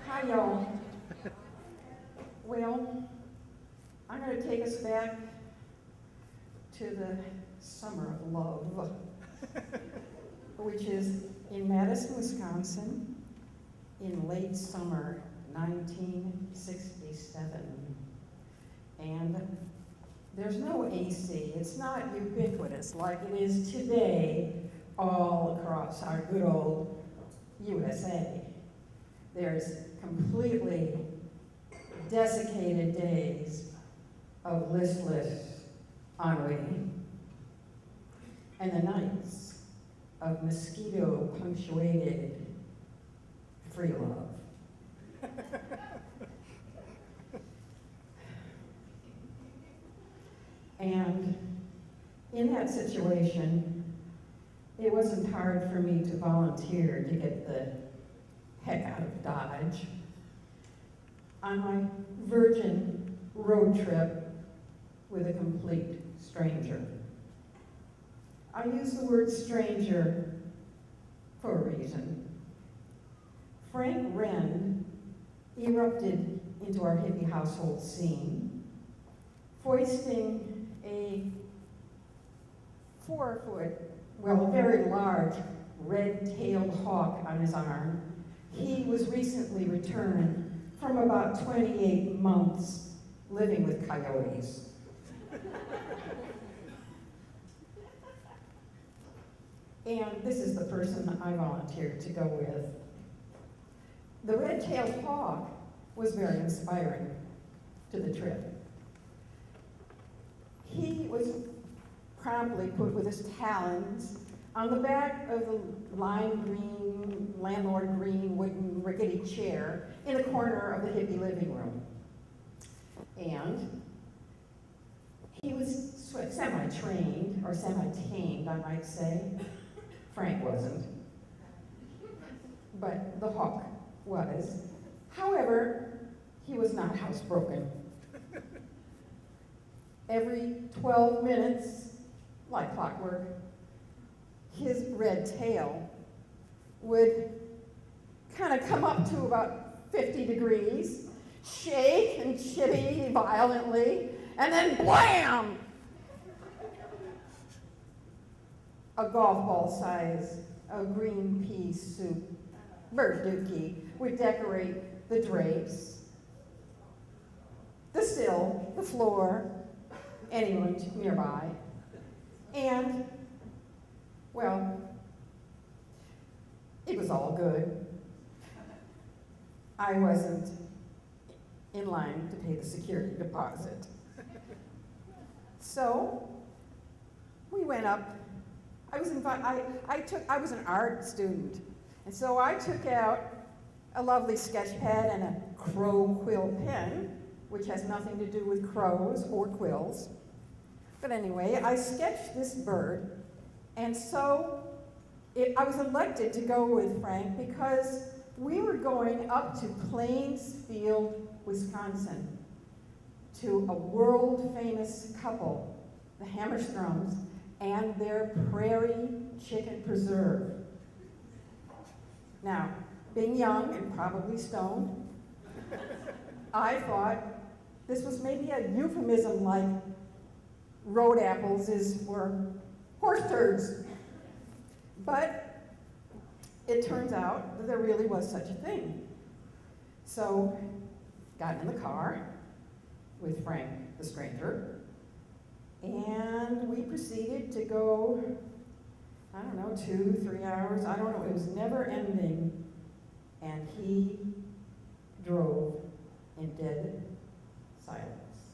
Hi, y'all. Well, I'm going to take us back to the summer of love, which is in Madison, Wisconsin, in late summer 1967. And there's no AC. It's not ubiquitous like it is today all across our good old USA. There's completely desiccated days of listless ennui, and the nights of mosquito-punctuated free love. And in that situation, it wasn't hard for me to volunteer to get the heck out of Dodge. On my virgin road trip with a complete stranger. I use the word stranger for a reason. Frank Wren erupted into our hippie household scene, foisting a 4-foot, well, very large, red-tailed hawk on his arm. He was recently returned from about 28 months living with coyotes. And this is the person I volunteered to go with. The red-tailed hawk was very inspiring to the trip. He was promptly put with his talons on the back of the lime green, landlord green wooden rickety chair in the corner of the hippie living room. And he was semi-trained, or semi-tamed, I might say. Frank wasn't. But the hawk was. However, he was not housebroken. Every 12 minutes, like clockwork, his red tail would kind of come up to about 50 degrees, shake and chitty violently, and then blam! A golf ball size of green pea soup, burdocky, would decorate the drapes, the sill, the floor, any room nearby. And, well, it was all good. I wasn't in line to pay the security deposit. So, we went up. I was an art student, and so I took out a lovely sketch pad and a crow quill pen, which has nothing to do with crows or quills. But anyway, I sketched this bird, and so I was elected to go with Frank because we were going up to Plainsfield, Wisconsin, to a world-famous couple, the Hammerstroms, and their prairie chicken preserve. Now, being young and probably stoned, I thought this was maybe a euphemism like road apples is for horse turds. But it turns out that there really was such a thing. So, got in the car with Frank, the stranger, and we proceeded to go, 2-3 hours, I don't know, it was never ending, and he drove in dead silence.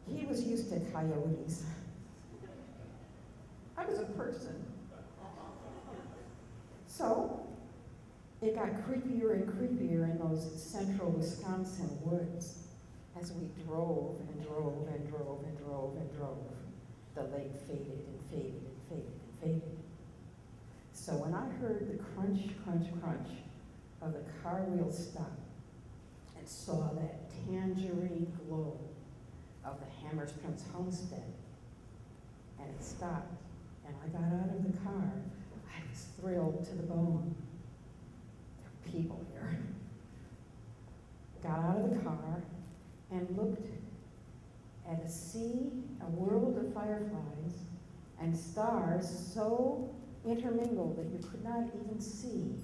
He was used to coyotes. I was a person. So, it got creepier and creepier in those central Wisconsin woods as we drove and drove and drove and drove and drove. The lake faded and faded and faded and faded. So when I heard the crunch, crunch, crunch of the car wheels stop and saw that tangerine glow of the Hammerstroms homestead, and it stopped, and I got out of the car, I was thrilled to the bone. There are people here. Got out of the car and looked at a sea, a world of fireflies and stars so intermingled that you could not even see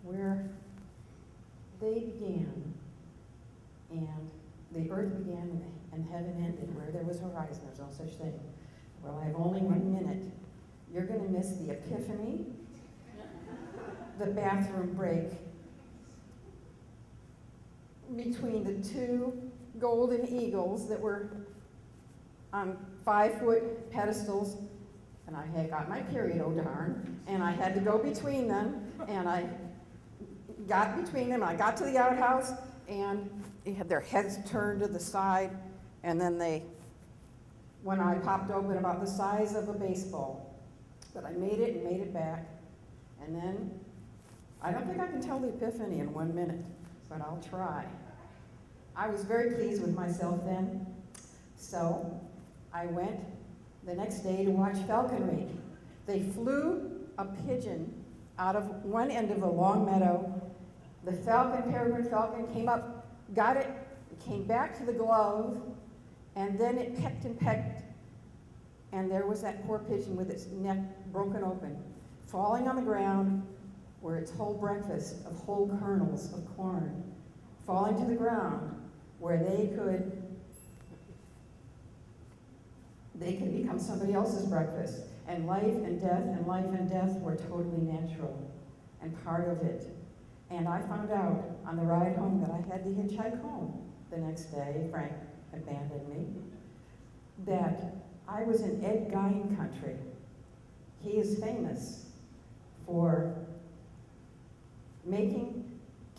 where they began and the earth began and heaven ended, where there was horizon. There's no such thing. Well, I have only 1 minute. You're going to miss the epiphany, the bathroom break between the two golden eagles that were on 5-foot pedestals, and I had got my period, oh darn, and I had to go between them, and I got between them, and I got to the outhouse, and they had their heads turned to the side, and then one eye popped open about the size of a baseball. But I made it and made it back, and then, I don't think I can tell the epiphany in 1 minute, but I'll try. I was very pleased with myself then, so I went the next day to watch falconry. They flew a pigeon out of one end of a long meadow. The falcon, peregrine falcon, came up, got it, it came back to the glove, and then it pecked and pecked, and there was that poor pigeon with its neck broken open, falling on the ground where its whole breakfast of whole kernels of corn, falling to the ground where they could become somebody else's breakfast. And life and death were totally natural and part of it. And I found out on the ride home that I had to hitchhike home the next day. Frank abandoned me. That I was in Ed Gein country. He is famous for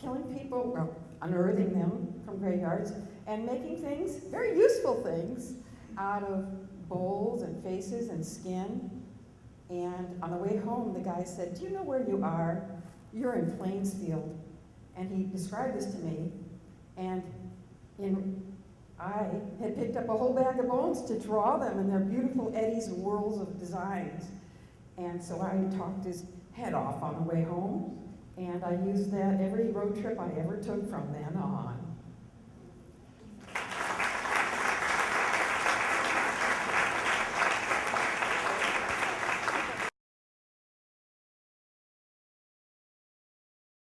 killing people, well, unearthing them from graveyards, and making things, very useful things, out of bowls and faces and skin. And on the way home, the guy said, "Do you know where you are? You're in Plainsfield." And he described this to me, and I had picked up a whole bag of bones to draw them in their beautiful eddies and whirls of designs. And so I talked his head off on the way home, and I used that every road trip I ever took from then on.